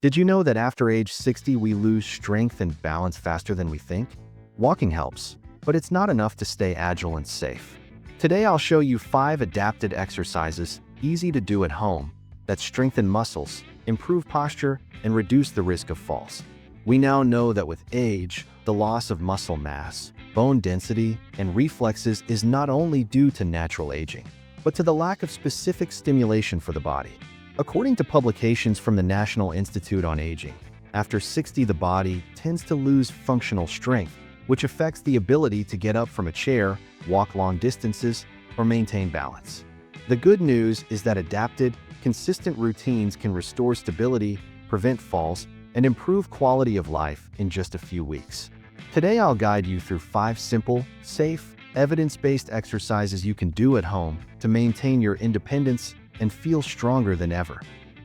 Did you know that after age 60 we lose strength and balance faster than we think? Walking helps, but it's not enough to stay agile and safe. Today I'll show you 5 adapted exercises, easy to do at home, that strengthen muscles, improve posture, and reduce the risk of falls. We now know that with age, the loss of muscle mass, bone density, and reflexes is not only due to natural aging, but to the lack of specific stimulation for the body. According to publications from the National Institute on Aging, after 60 the body tends to lose functional strength, which affects the ability to get up from a chair, walk long distances, or maintain balance. The good news is that adapted, consistent routines can restore stability, prevent falls, and improve quality of life in just a few weeks. Today I'll guide you through 5 simple, safe, evidence-based exercises you can do at home to maintain your independence and feel stronger than ever.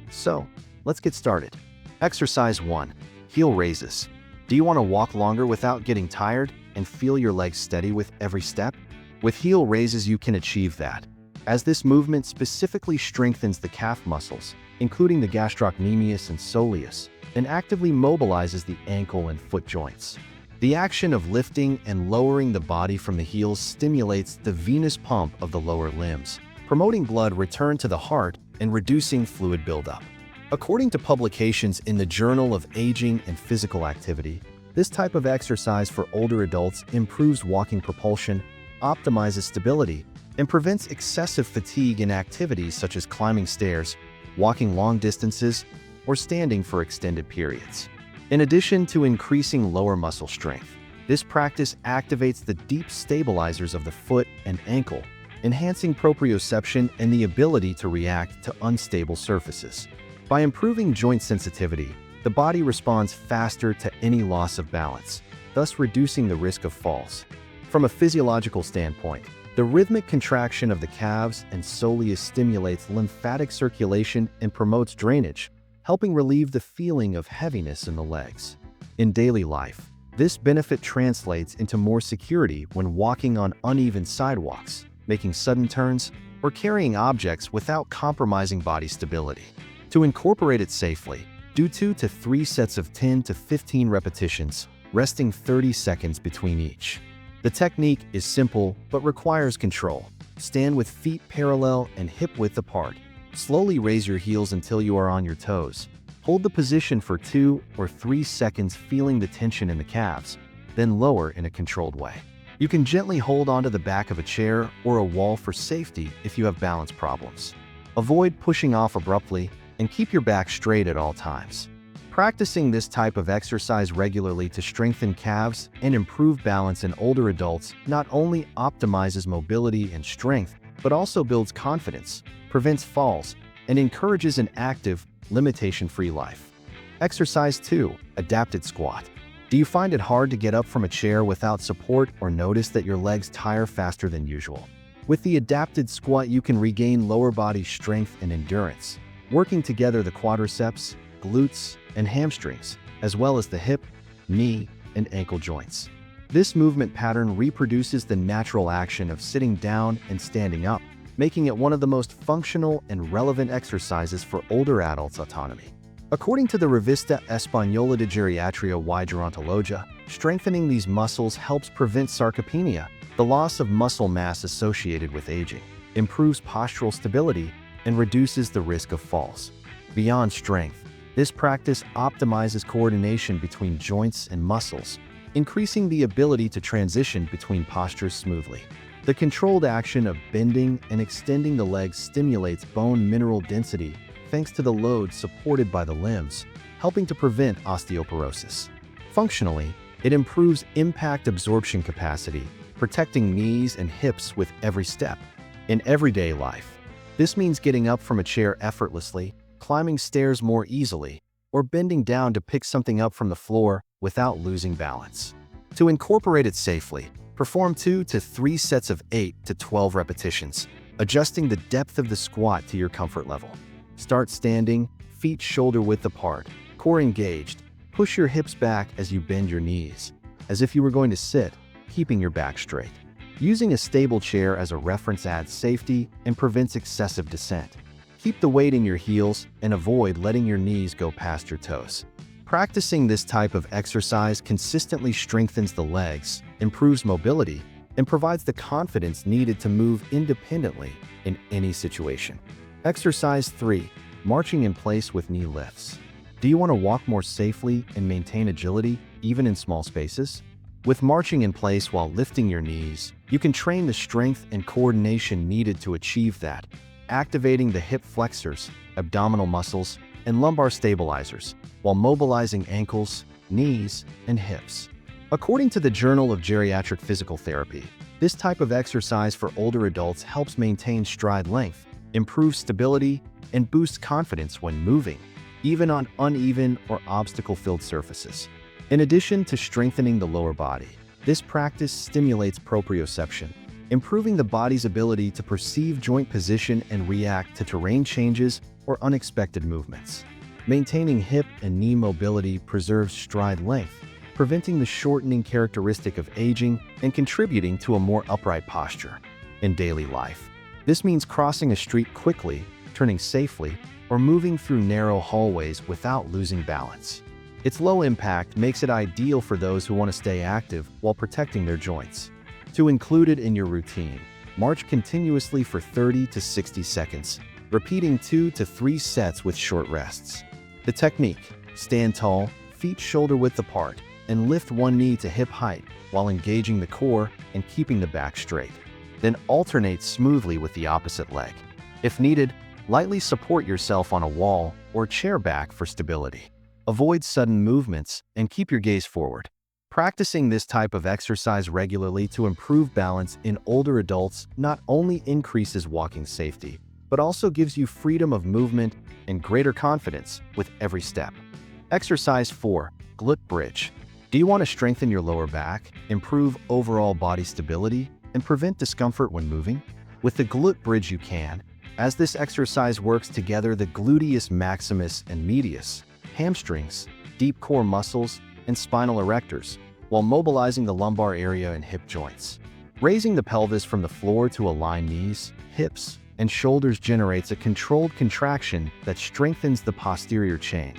So, let's get started. Exercise 1. Heel raises. Do you want to walk longer without getting tired and feel your legs steady with every step? With heel raises you can achieve that, as this movement specifically strengthens the calf muscles, including the gastrocnemius and soleus, and actively mobilizes the ankle and foot joints. The action of lifting and lowering the body from the heels stimulates the venous pump of the lower limbs, promoting blood return to the heart and reducing fluid buildup. According to publications in the Journal of Aging and Physical Activity, this type of exercise for older adults improves walking propulsion, optimizes stability, and prevents excessive fatigue in activities such as climbing stairs, walking long distances, or standing for extended periods. In addition to increasing lower muscle strength, this practice activates the deep stabilizers of the foot and ankle, enhancing proprioception and the ability to react to unstable surfaces. By improving joint sensitivity, the body responds faster to any loss of balance, thus reducing the risk of falls. From a physiological standpoint, the rhythmic contraction of the calves and soleus stimulates lymphatic circulation and promotes drainage, helping relieve the feeling of heaviness in the legs. In daily life, this benefit translates into more security when walking on uneven sidewalks, making sudden turns, or carrying objects without compromising body stability. To incorporate it safely, do 2 to 3 sets of 10 to 15 repetitions, resting 30 seconds between each. The technique is simple but requires control. Stand with feet parallel and hip width apart. Slowly raise your heels until you are on your toes. Hold the position for 2 or 3 seconds, feeling the tension in the calves, then lower in a controlled way. You can gently hold onto the back of a chair or a wall for safety if you have balance problems. Avoid pushing off abruptly and keep your back straight at all times. Practicing this type of exercise regularly to strengthen calves and improve balance in older adults not only optimizes mobility and strength, but also builds confidence, prevents falls, and encourages an active, limitation-free life. Exercise 2. Adapted squat. Do you find it hard to get up from a chair without support or notice that your legs tire faster than usual? With the adapted squat you can regain lower body strength and endurance, working together the quadriceps, glutes, and hamstrings, as well as the hip, knee, and ankle joints. This movement pattern reproduces the natural action of sitting down and standing up, making it one of the most functional and relevant exercises for older adults' autonomy. According to the Revista Española de Geriatría y Gerontología, strengthening these muscles helps prevent sarcopenia, the loss of muscle mass associated with aging, improves postural stability, and reduces the risk of falls. Beyond strength, this practice optimizes coordination between joints and muscles, increasing the ability to transition between postures smoothly. The controlled action of bending and extending the legs stimulates bone mineral density thanks to the load supported by the limbs, helping to prevent osteoporosis. Functionally, it improves impact absorption capacity, protecting knees and hips with every step. In everyday life, this means getting up from a chair effortlessly, climbing stairs more easily, or bending down to pick something up from the floor without losing balance. To incorporate it safely, perform 2 to 3 sets of 8 to 12 repetitions, adjusting the depth of the squat to your comfort level. Start standing, feet shoulder width apart, core engaged. Push your hips back as you bend your knees, as if you were going to sit, keeping your back straight. Using a stable chair as a reference adds safety and prevents excessive descent. Keep the weight in your heels and avoid letting your knees go past your toes. Practicing this type of exercise consistently strengthens the legs, improves mobility, and provides the confidence needed to move independently in any situation. Exercise 3. Marching in place with knee lifts. Do you want to walk more safely and maintain agility, even in small spaces? With marching in place while lifting your knees, you can train the strength and coordination needed to achieve that, activating the hip flexors, abdominal muscles, and lumbar stabilizers, while mobilizing ankles, knees, and hips. According to the Journal of Geriatric Physical Therapy, this type of exercise for older adults helps maintain stride length, improve stability, and boost confidence when moving, even on uneven or obstacle-filled surfaces. In addition to strengthening the lower body, this practice stimulates proprioception, improving the body's ability to perceive joint position and react to terrain changes or unexpected movements. Maintaining hip and knee mobility preserves stride length, preventing the shortening characteristic of aging and contributing to a more upright posture. In daily life, this means crossing a street quickly, turning safely, or moving through narrow hallways without losing balance. Its low impact makes it ideal for those who want to stay active while protecting their joints. To include it in your routine, march continuously for 30 to 60 seconds, repeating 2 to 3 sets with short rests. The technique: stand tall, feet shoulder-width apart, and lift one knee to hip height while engaging the core and keeping the back straight. Then alternate smoothly with the opposite leg. If needed, lightly support yourself on a wall or chair back for stability. Avoid sudden movements and keep your gaze forward. Practicing this type of exercise regularly to improve balance in older adults not only increases walking safety, but also gives you freedom of movement and greater confidence with every step. Exercise 4. Glute bridge. Do you want to strengthen your lower back, improve overall body stability, and prevent discomfort when moving? With the glute bridge you can, as this exercise works together the gluteus maximus and medius, hamstrings, deep core muscles, and spinal erectors, while mobilizing the lumbar area and hip joints. Raising the pelvis from the floor to align knees, hips, and shoulders generates a controlled contraction that strengthens the posterior chain,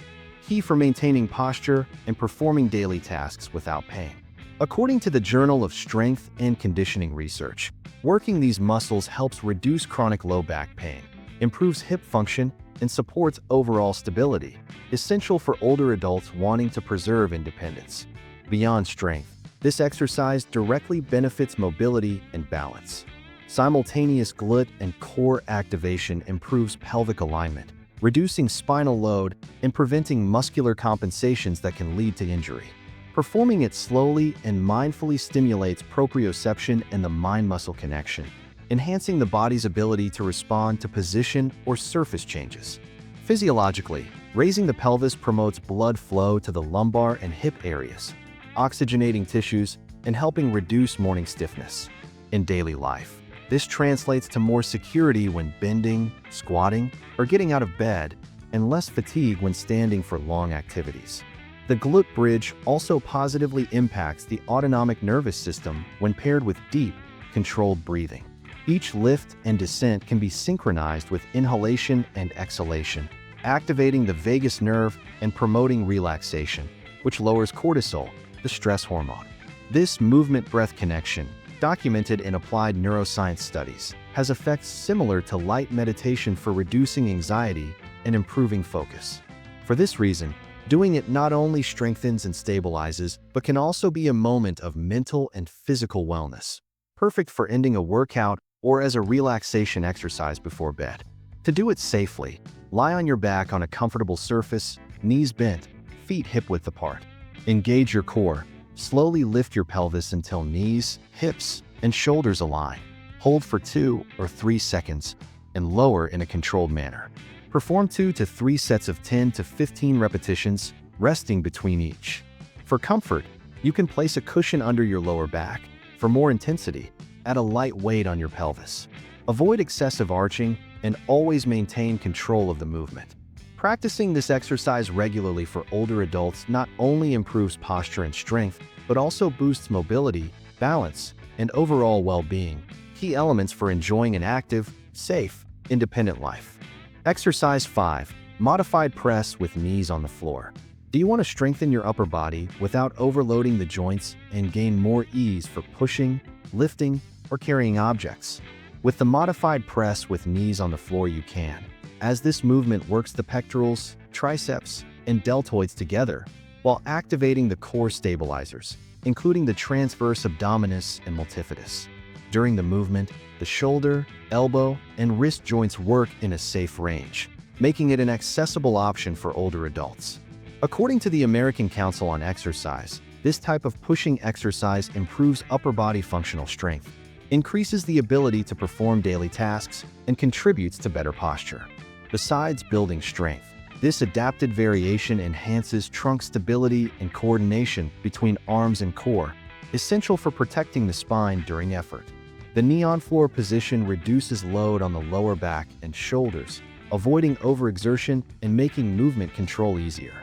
key for maintaining posture and performing daily tasks without pain. According to the Journal of Strength and Conditioning Research, working these muscles helps reduce chronic low back pain, improves hip function, and supports overall stability, essential for older adults wanting to preserve independence. Beyond strength, this exercise directly benefits mobility and balance. Simultaneous glute and core activation improves pelvic alignment, reducing spinal load and preventing muscular compensations that can lead to injury. Performing it slowly and mindfully stimulates proprioception and the mind-muscle connection, enhancing the body's ability to respond to position or surface changes. Physiologically, raising the pelvis promotes blood flow to the lumbar and hip areas, oxygenating tissues and helping reduce morning stiffness. In daily life, this translates to more security when bending, squatting, or getting out of bed, and less fatigue when standing for long activities. The glute bridge also positively impacts the autonomic nervous system when paired with deep, controlled breathing. Each lift and descent can be synchronized with inhalation and exhalation, activating the vagus nerve and promoting relaxation, which lowers cortisol, the stress hormone. This movement-breath connection, documented in applied neuroscience studies, has effects similar to light meditation for reducing anxiety and improving focus. For this reason, doing it not only strengthens and stabilizes, but can also be a moment of mental and physical wellness, perfect for ending a workout or as a relaxation exercise before bed. To do it safely, lie on your back on a comfortable surface, knees bent, feet hip-width apart. Engage your core. Slowly lift your pelvis until knees, hips, and shoulders align. Hold for 2 or 3 seconds and lower in a controlled manner. Perform 2 to 3 sets of 10 to 15 repetitions, resting between each. For comfort, you can place a cushion under your lower back. For more intensity, add a light weight on your pelvis. Avoid excessive arching and always maintain control of the movement. Practicing this exercise regularly for older adults not only improves posture and strength, but also boosts mobility, balance, and overall well-being, key elements for enjoying an active, safe, independent life. Exercise 5. Modified press with knees on the floor. Do you want to strengthen your upper body without overloading the joints and gain more ease for pushing, lifting, or carrying objects? With the modified press with knees on the floor you can, as this movement works the pectorals, triceps, and deltoids together while activating the core stabilizers, including the transverse abdominis and multifidus. During the movement, the shoulder, elbow, and wrist joints work in a safe range, making it an accessible option for older adults. According to the American Council on Exercise, this type of pushing exercise improves upper body functional strength, increases the ability to perform daily tasks, and contributes to better posture. Besides building strength, this adapted variation enhances trunk stability and coordination between arms and core, essential for protecting the spine during effort. The knee-on-floor position reduces load on the lower back and shoulders, avoiding overexertion and making movement control easier.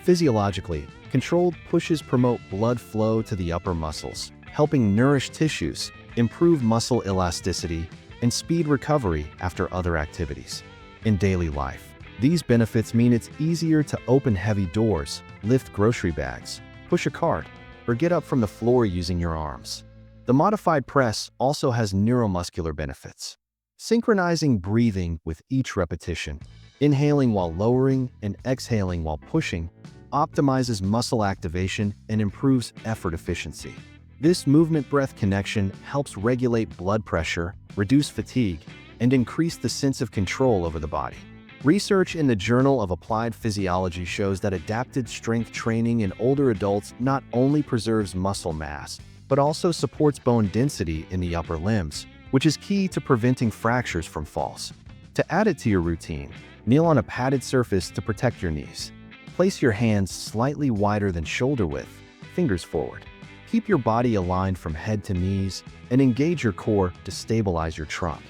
Physiologically, controlled pushes promote blood flow to the upper muscles, helping nourish tissues, improve muscle elasticity, and speed recovery after other activities. In daily life, these benefits mean it's easier to open heavy doors, lift grocery bags, push a cart, or get up from the floor using your arms. The modified press also has neuromuscular benefits. Synchronizing breathing with each repetition, inhaling while lowering and exhaling while pushing, optimizes muscle activation and improves effort efficiency. This movement-breath connection helps regulate blood pressure, reduce fatigue, and increase the sense of control over the body. Research in the Journal of Applied Physiology shows that adapted strength training in older adults not only preserves muscle mass, but also supports bone density in the upper limbs, which is key to preventing fractures from falls. To add it to your routine, kneel on a padded surface to protect your knees. Place your hands slightly wider than shoulder width, fingers forward. Keep your body aligned from head to knees and engage your core to stabilize your trunk.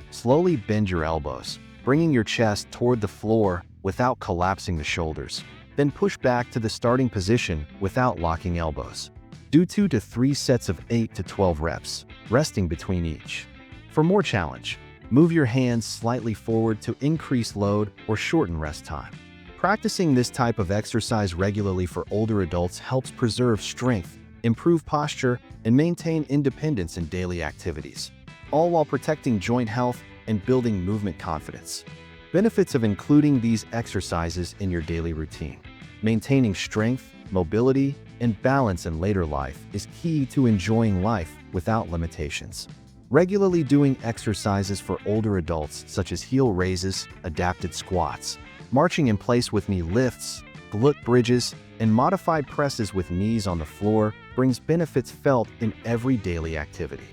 Slowly bend your elbows, bringing your chest toward the floor without collapsing the shoulders. Then push back to the starting position without locking elbows. Do 2 to 3 sets of 8 to 12 reps, resting between each. For more challenge, move your hands slightly forward to increase load or shorten rest time. Practicing this type of exercise regularly for older adults helps preserve strength, improve posture, and maintain independence in daily activities, all while protecting joint health and building movement confidence. Benefits of including these exercises in your daily routine. Maintaining strength, mobility, and balance in later life is key to enjoying life without limitations. Regularly doing exercises for older adults such as heel raises, adapted squats, marching in place with knee lifts, glute bridges, and modified presses with knees on the floor brings benefits felt in every daily activity.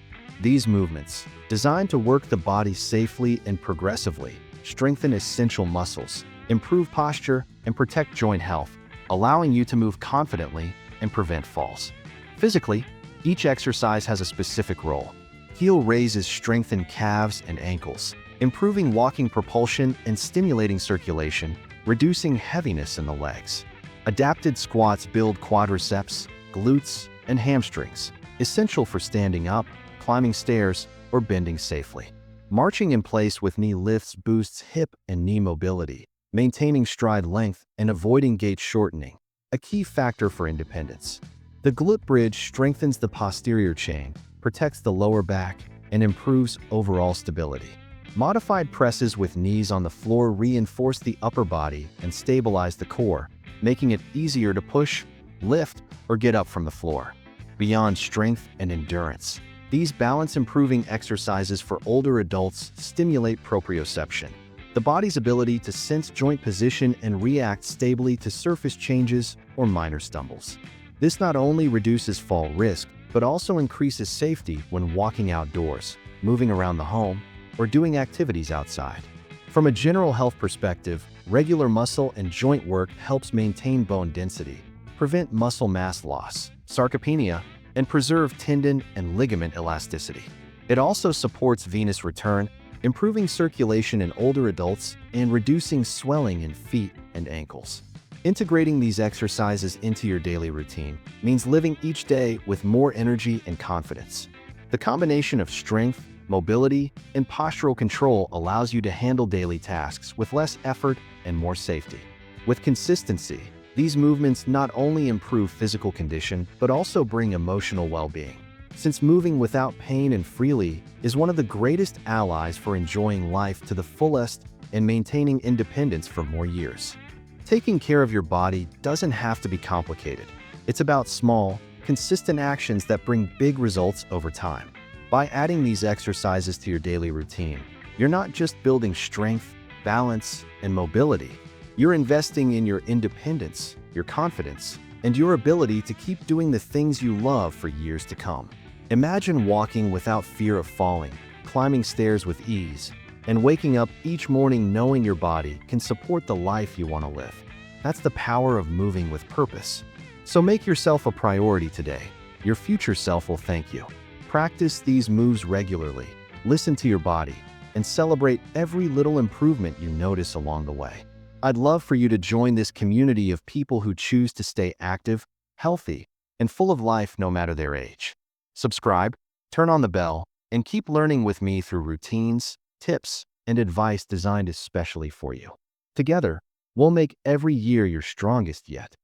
These movements, designed to work the body safely and progressively, strengthen essential muscles, improve posture, and protect joint health, allowing you to move confidently and prevent falls. Physically, each exercise has a specific role. Heel raises strengthen calves and ankles, improving walking propulsion and stimulating circulation, reducing heaviness in the legs. Adapted squats build quadriceps, glutes, and hamstrings, essential for standing up, climbing stairs, or bending safely. Marching in place with knee lifts boosts hip and knee mobility, maintaining stride length and avoiding gait shortening, a key factor for independence. The glute bridge strengthens the posterior chain, protects the lower back, and improves overall stability. Modified presses with knees on the floor reinforce the upper body and stabilize the core, making it easier to push, lift, or get up from the floor. Beyond strength and endurance, these balance-improving exercises for older adults stimulate proprioception, the body's ability to sense joint position and react stably to surface changes or minor stumbles. This not only reduces fall risk, but also increases safety when walking outdoors, moving around the home, or doing activities outside. From a general health perspective, regular muscle and joint work helps maintain bone density, prevent muscle mass loss, sarcopenia, and preserve tendon and ligament elasticity. It also supports venous return, improving circulation in older adults and reducing swelling in feet and ankles. Integrating these exercises into your daily routine means living each day with more energy and confidence. The combination of strength, mobility, and postural control allows you to handle daily tasks with less effort and more safety. With consistency, these movements not only improve physical condition but also bring emotional well-being, since moving without pain and freely is one of the greatest allies for enjoying life to the fullest and maintaining independence for more years. Taking care of your body doesn't have to be complicated. It's about small, consistent actions that bring big results over time. By adding these exercises to your daily routine, you're not just building strength, balance, and mobility. You're investing in your independence, your confidence, and your ability to keep doing the things you love for years to come. Imagine walking without fear of falling, climbing stairs with ease, and waking up each morning knowing your body can support the life you want to live. That's the power of moving with purpose. So make yourself a priority today. Your future self will thank you. Practice these moves regularly, listen to your body, and celebrate every little improvement you notice along the way. I'd love for you to join this community of people who choose to stay active, healthy, and full of life no matter their age. Subscribe, turn on the bell, and keep learning with me through routines, tips, and advice designed especially for you. Together, we'll make every year your strongest yet.